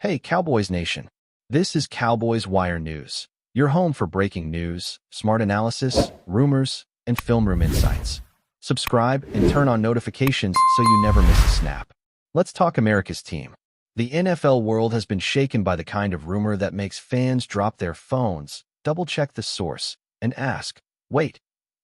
Hey, Cowboys Nation. This is Cowboys Wire News, your home for breaking news, smart analysis, rumors, and film room insights. Subscribe and turn on notifications so you never miss a snap. Let's talk America's team. The NFL world has been shaken by the kind of rumor that makes fans drop their phones, double-check the source, and ask, wait,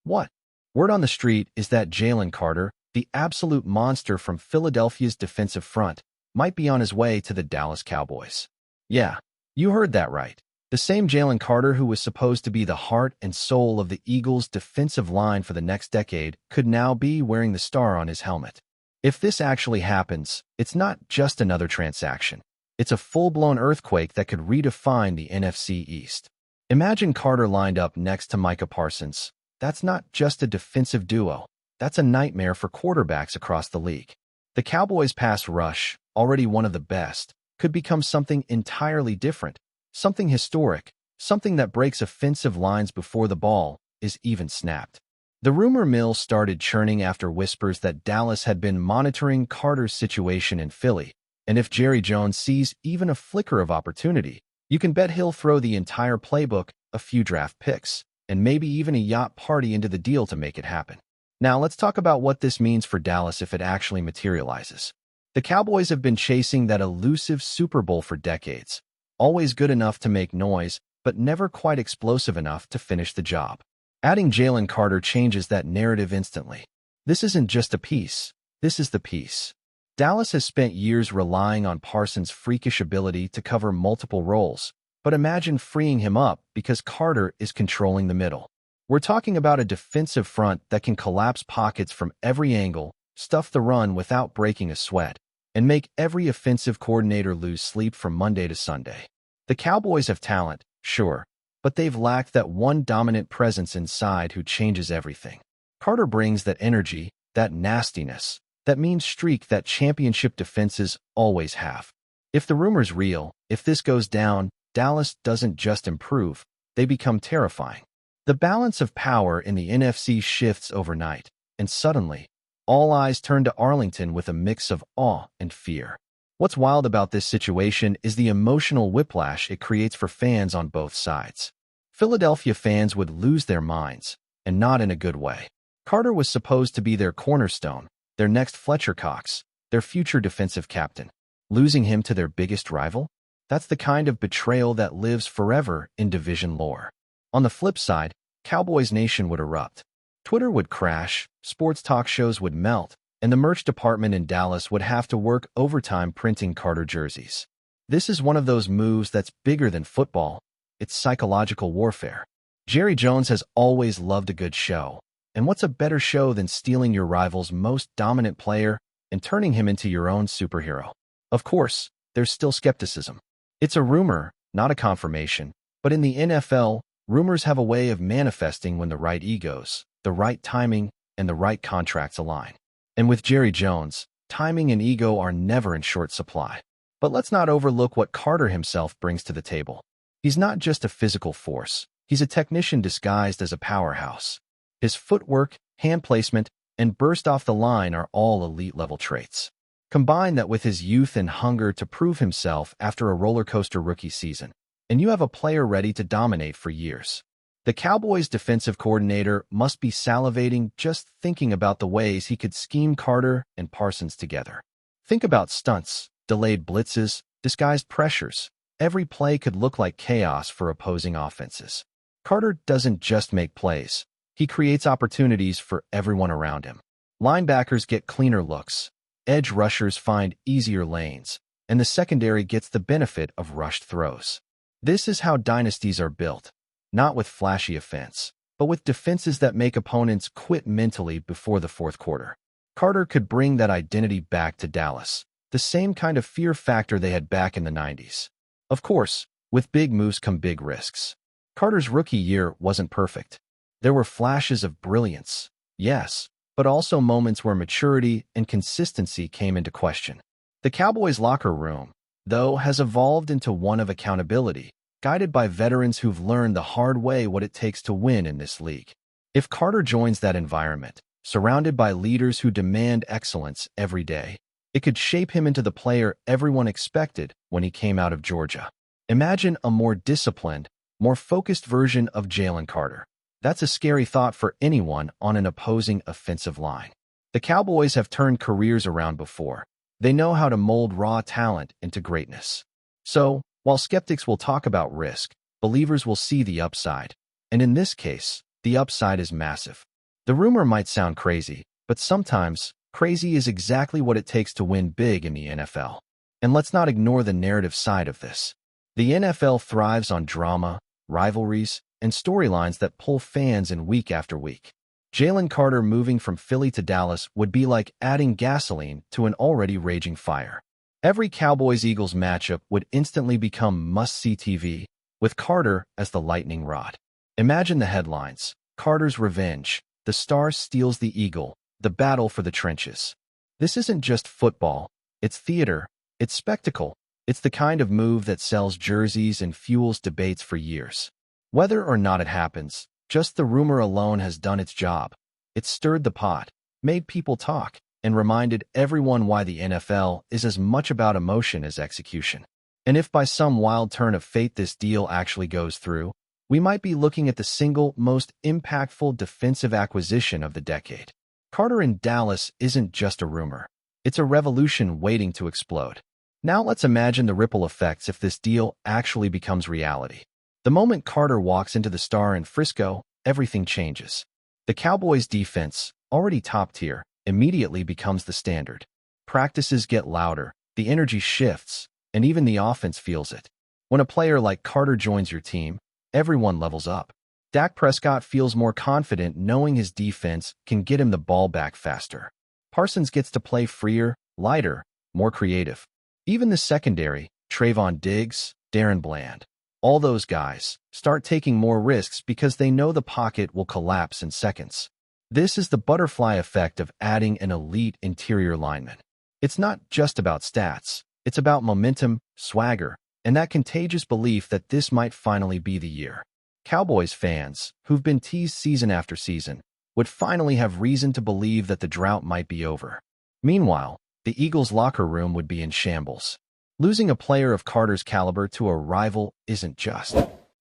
what? Word on the street is that Jalen Carter, the absolute monster from Philadelphia's defensive front, might be on his way to the Dallas Cowboys. Yeah, you heard that right. The same Jalen Carter who was supposed to be the heart and soul of the Eagles' defensive line for the next decade could now be wearing the star on his helmet. If this actually happens, it's not just another transaction. It's a full-blown earthquake that could redefine the NFC East. Imagine Carter lined up next to Micah Parsons. That's not just a defensive duo. That's a nightmare for quarterbacks across the league. The Cowboys' pass rush, already one of the best, could become something entirely different, something historic, something that breaks offensive lines before the ball is even snapped. The rumor mill started churning after whispers that Dallas had been monitoring Carter's situation in Philly, and if Jerry Jones sees even a flicker of opportunity, you can bet he'll throw the entire playbook, a few draft picks, and maybe even a yacht party into the deal to make it happen. Now let's talk about what this means for Dallas if it actually materializes. The Cowboys have been chasing that elusive Super Bowl for decades, always good enough to make noise, but never quite explosive enough to finish the job. Adding Jalen Carter changes that narrative instantly. This isn't just a piece, this is the piece. Dallas has spent years relying on Parsons' freakish ability to cover multiple roles, but imagine freeing him up because Carter is controlling the middle. We're talking about a defensive front that can collapse pockets from every angle, stuff the run without breaking a sweat, and make every offensive coordinator lose sleep from Monday to Sunday. The Cowboys have talent, sure, but they've lacked that one dominant presence inside who changes everything. Carter brings that energy, that nastiness, that mean streak that championship defenses always have. If the rumor's real, if this goes down, Dallas doesn't just improve, they become terrifying. The balance of power in the NFC shifts overnight, and suddenly, all eyes turn to Arlington with a mix of awe and fear. What's wild about this situation is the emotional whiplash it creates for fans on both sides. Philadelphia fans would lose their minds, and not in a good way. Carter was supposed to be their cornerstone, their next Fletcher Cox, their future defensive captain. Losing him to their biggest rival? That's the kind of betrayal that lives forever in division lore. On the flip side, Cowboys Nation would erupt. Twitter would crash, sports talk shows would melt, and the merch department in Dallas would have to work overtime printing Carter jerseys. This is one of those moves that's bigger than football. It's psychological warfare. Jerry Jones has always loved a good show, and what's a better show than stealing your rival's most dominant player and turning him into your own superhero? Of course, there's still skepticism. It's a rumor, not a confirmation, but in the NFL, rumors have a way of manifesting when the right egos, the right timing, and the right contracts align. And with Jerry Jones, timing and ego are never in short supply. But let's not overlook what Carter himself brings to the table. He's not just a physical force. He's a technician disguised as a powerhouse. His footwork, hand placement, and burst off the line are all elite-level traits. Combine that with his youth and hunger to prove himself after a roller coaster rookie season, and you have a player ready to dominate for years. The Cowboys' defensive coordinator must be salivating just thinking about the ways he could scheme Carter and Parsons together. Think about stunts, delayed blitzes, disguised pressures. Every play could look like chaos for opposing offenses. Carter doesn't just make plays. He creates opportunities for everyone around him. Linebackers get cleaner looks. Edge rushers find easier lanes, and the secondary gets the benefit of rushed throws. This is how dynasties are built, not with flashy offense, but with defenses that make opponents quit mentally before the fourth quarter. Carter could bring that identity back to Dallas, the same kind of fear factor they had back in the 90s. Of course, with big moves come big risks. Carter's rookie year wasn't perfect. There were flashes of brilliance, yes, but also moments where maturity and consistency came into question. The Cowboys' locker room, though, has evolved into one of accountability, guided by veterans who've learned the hard way what it takes to win in this league. If Carter joins that environment, surrounded by leaders who demand excellence every day, It could shape him into the player everyone expected when he came out of Georgia. Imagine a more disciplined, more focused version of Jalen Carter. That's a scary thought for anyone on an opposing offensive line. The Cowboys have turned careers around before. They know how to mold raw talent into greatness. So, while skeptics will talk about risk, believers will see the upside. And in this case, the upside is massive. The rumor might sound crazy, but sometimes, crazy is exactly what it takes to win big in the NFL. And let's not ignore the narrative side of this. The NFL thrives on drama, rivalries, and storylines that pull fans in week after week. Jalen Carter moving from Philly to Dallas would be like adding gasoline to an already raging fire. Every Cowboys-Eagles matchup would instantly become must-see TV, with Carter as the lightning rod. Imagine the headlines: Carter's revenge, the star steals the eagle, the battle for the trenches. This isn't just football, it's theater, it's spectacle, it's the kind of move that sells jerseys and fuels debates for years. Whether or not it happens, just the rumor alone has done its job. It stirred the pot, made people talk, and reminded everyone why the NFL is as much about emotion as execution. And if by some wild turn of fate this deal actually goes through, we might be looking at the single most impactful defensive acquisition of the decade. Carter in Dallas isn't just a rumor. It's a revolution waiting to explode. Now let's imagine the ripple effects if this deal actually becomes reality. The moment Carter walks into the Star in Frisco, everything changes. The Cowboys' defense, already top tier, immediately becomes the standard. Practices get louder, the energy shifts, and even the offense feels it. When a player like Carter joins your team, everyone levels up. Dak Prescott feels more confident knowing his defense can get him the ball back faster. Parsons gets to play freer, lighter, more creative. Even the secondary, Trevon Diggs, Darren Bland, all those guys start taking more risks because they know the pocket will collapse in seconds. This is the butterfly effect of adding an elite interior lineman. It's not just about stats, it's about momentum, swagger, and that contagious belief that this might finally be the year. Cowboys fans, who've been teased season after season, would finally have reason to believe that the drought might be over. Meanwhile, the Eagles' locker room would be in shambles. Losing a player of Carter's caliber to a rival isn't just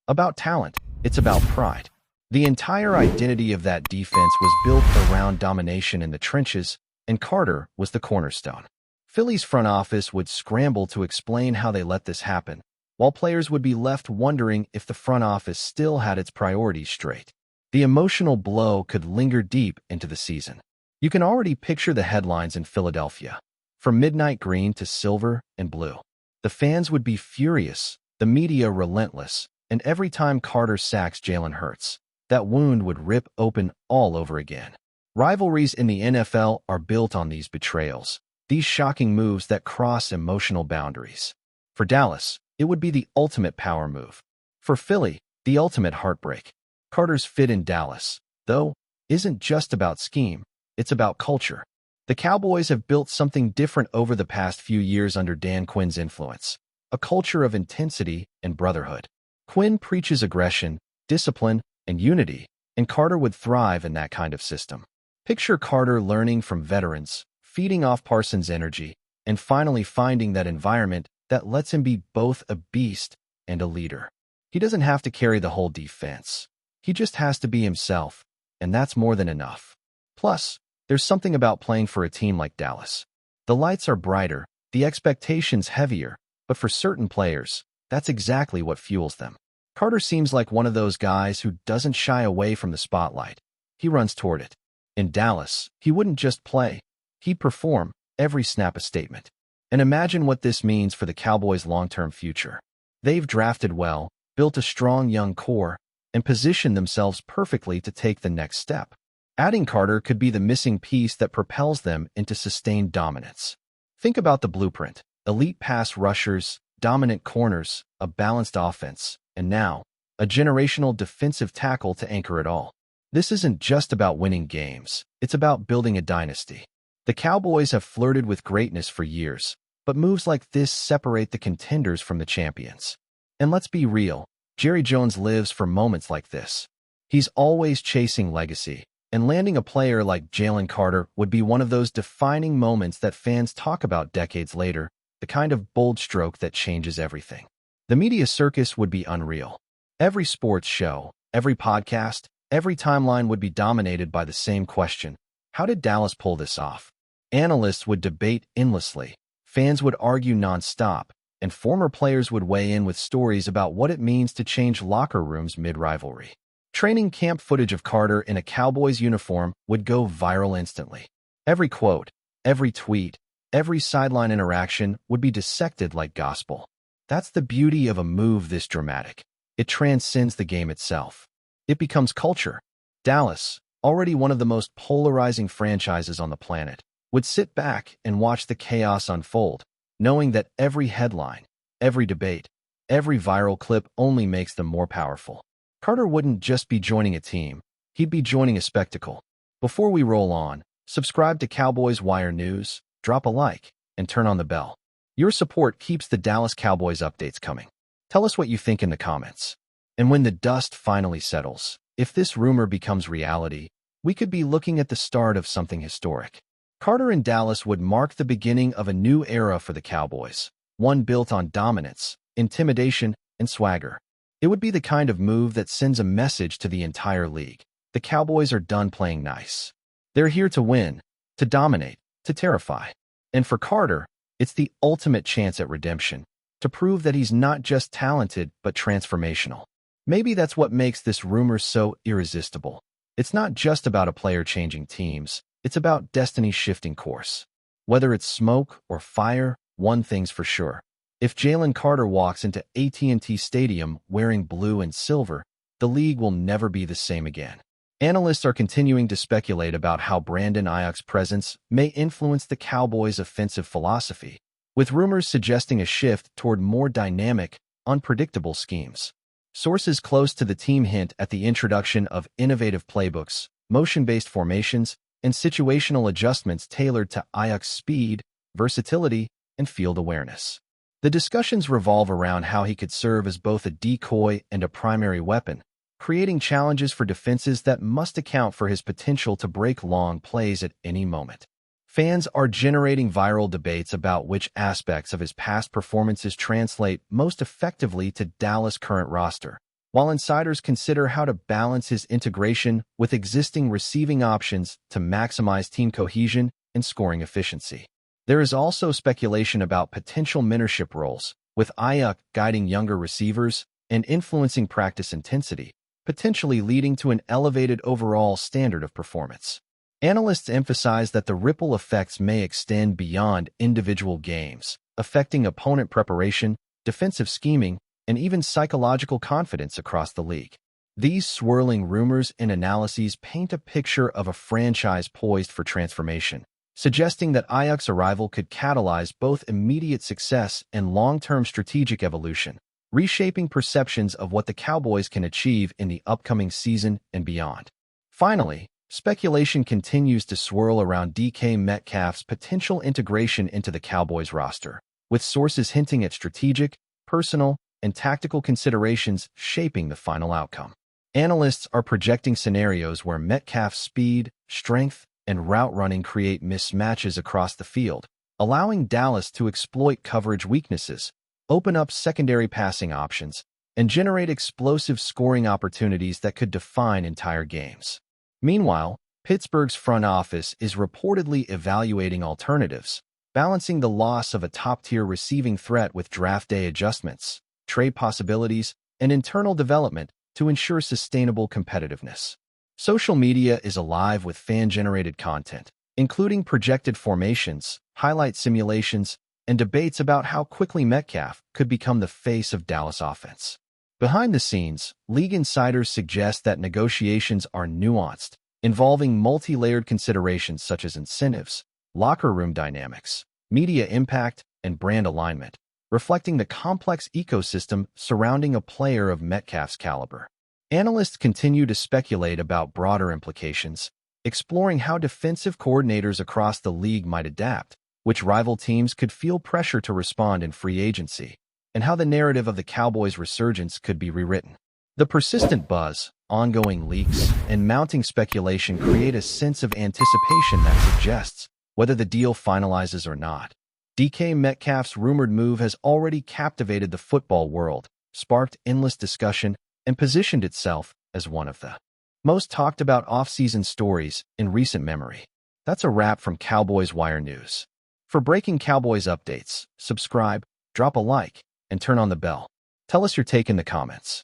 about talent, it's about pride. The entire identity of that defense was built around domination in the trenches, and Carter was the cornerstone. Philly's front office would scramble to explain how they let this happen, while players would be left wondering if the front office still had its priorities straight. The emotional blow could linger deep into the season. You can already picture the headlines in Philadelphia. From midnight green to silver and blue. The fans would be furious, the media relentless, and every time Carter sacks Jalen Hurts, that wound would rip open all over again. Rivalries in the NFL are built on these betrayals, these shocking moves that cross emotional boundaries. For Dallas, it would be the ultimate power move. For Philly, the ultimate heartbreak. Carter's fit in Dallas, though, isn't just about scheme, it's about culture. The Cowboys have built something different over the past few years under Dan Quinn's influence, a culture of intensity and brotherhood. Quinn preaches aggression, discipline, and unity, and Carter would thrive in that kind of system. Picture Carter learning from veterans, feeding off Parsons' energy, and finally finding that environment that lets him be both a beast and a leader. He doesn't have to carry the whole defense. He just has to be himself, and that's more than enough. Plus, there's something about playing for a team like Dallas. The lights are brighter, the expectations heavier, but for certain players, that's exactly what fuels them. Carter seems like one of those guys who doesn't shy away from the spotlight. He runs toward it. In Dallas, he wouldn't just play. He'd perform, every snap a statement. And imagine what this means for the Cowboys' long-term future. They've drafted well, built a strong young core, and positioned themselves perfectly to take the next step. Adding Carter could be the missing piece that propels them into sustained dominance. Think about the blueprint: elite pass rushers, dominant corners, a balanced offense, and now, a generational defensive tackle to anchor it all. This isn't just about winning games, it's about building a dynasty. The Cowboys have flirted with greatness for years, but moves like this separate the contenders from the champions. And let's be real, Jerry Jones lives for moments like this. He's always chasing legacy, and landing a player like Jalen Carter would be one of those defining moments that fans talk about decades later, the kind of bold stroke that changes everything. The media circus would be unreal. Every sports show, every podcast, every timeline would be dominated by the same question: how did Dallas pull this off? Analysts would debate endlessly, fans would argue nonstop, and former players would weigh in with stories about what it means to change locker rooms mid-rivalry. Training camp footage of Carter in a Cowboys uniform would go viral instantly. Every quote, every tweet, every sideline interaction would be dissected like gospel. That's the beauty of a move this dramatic. It transcends the game itself. It becomes culture. Dallas, already one of the most polarizing franchises on the planet, would sit back and watch the chaos unfold, knowing that every headline, every debate, every viral clip only makes them more powerful. Carter wouldn't just be joining a team, he'd be joining a spectacle. Before we roll on, subscribe to Cowboys Wire News, drop a like, and turn on the bell. Your support keeps the Dallas Cowboys updates coming. Tell us what you think in the comments. And when the dust finally settles, if this rumor becomes reality, we could be looking at the start of something historic. Carter in Dallas would mark the beginning of a new era for the Cowboys, one built on dominance, intimidation, and swagger. It would be the kind of move that sends a message to the entire league. The Cowboys are done playing nice. They're here to win, to dominate, to terrify. And for Carter, it's the ultimate chance at redemption, to prove that he's not just talented but transformational. Maybe that's what makes this rumor so irresistible. It's not just about a player changing teams, it's about destiny shifting course. Whether it's smoke or fire, one thing's for sure. If Jalen Carter walks into AT&T Stadium wearing blue and silver, the league will never be the same again. Analysts are continuing to speculate about how Brandon Ayuk's presence may influence the Cowboys' offensive philosophy, with rumors suggesting a shift toward more dynamic, unpredictable schemes. Sources close to the team hint at the introduction of innovative playbooks, motion-based formations, and situational adjustments tailored to Ayuk's speed, versatility, and field awareness. The discussions revolve around how he could serve as both a decoy and a primary weapon, creating challenges for defenses that must account for his potential to break long plays at any moment. Fans are generating viral debates about which aspects of his past performances translate most effectively to Dallas' current roster, while insiders consider how to balance his integration with existing receiving options to maximize team cohesion and scoring efficiency. There is also speculation about potential mentorship roles, with Ayuk guiding younger receivers and influencing practice intensity, potentially leading to an elevated overall standard of performance. Analysts emphasize that the ripple effects may extend beyond individual games, affecting opponent preparation, defensive scheming, and even psychological confidence across the league. These swirling rumors and analyses paint a picture of a franchise poised for transformation, suggesting that Ayuk's arrival could catalyze both immediate success and long-term strategic evolution, reshaping perceptions of what the Cowboys can achieve in the upcoming season and beyond. Finally, speculation continues to swirl around DK Metcalf's potential integration into the Cowboys roster, with sources hinting at strategic, personal, and tactical considerations shaping the final outcome. Analysts are projecting scenarios where Metcalf's speed, strength, and route running create mismatches across the field, allowing Dallas to exploit coverage weaknesses, open up secondary passing options, and generate explosive scoring opportunities that could define entire games. Meanwhile, Pittsburgh's front office is reportedly evaluating alternatives, balancing the loss of a top-tier receiving threat with draft day adjustments, trade possibilities, and internal development to ensure sustainable competitiveness. Social media is alive with fan-generated content, including projected formations, highlight simulations, and debates about how quickly Metcalf could become the face of Dallas offense. Behind the scenes, league insiders suggest that negotiations are nuanced, involving multi-layered considerations such as incentives, locker room dynamics, media impact, and brand alignment, reflecting the complex ecosystem surrounding a player of Metcalf's caliber. Analysts continue to speculate about broader implications, exploring how defensive coordinators across the league might adapt, which rival teams could feel pressure to respond in free agency, and how the narrative of the Cowboys' resurgence could be rewritten. The persistent buzz, ongoing leaks, and mounting speculation create a sense of anticipation that suggests whether the deal finalizes or not. DK Metcalf's rumored move has already captivated the football world, sparked endless discussion, and positioned itself as one of the most talked about off-season stories in recent memory. That's a wrap from Cowboys Wire News. For breaking Cowboys updates, subscribe, drop a like, and turn on the bell. Tell us your take in the comments.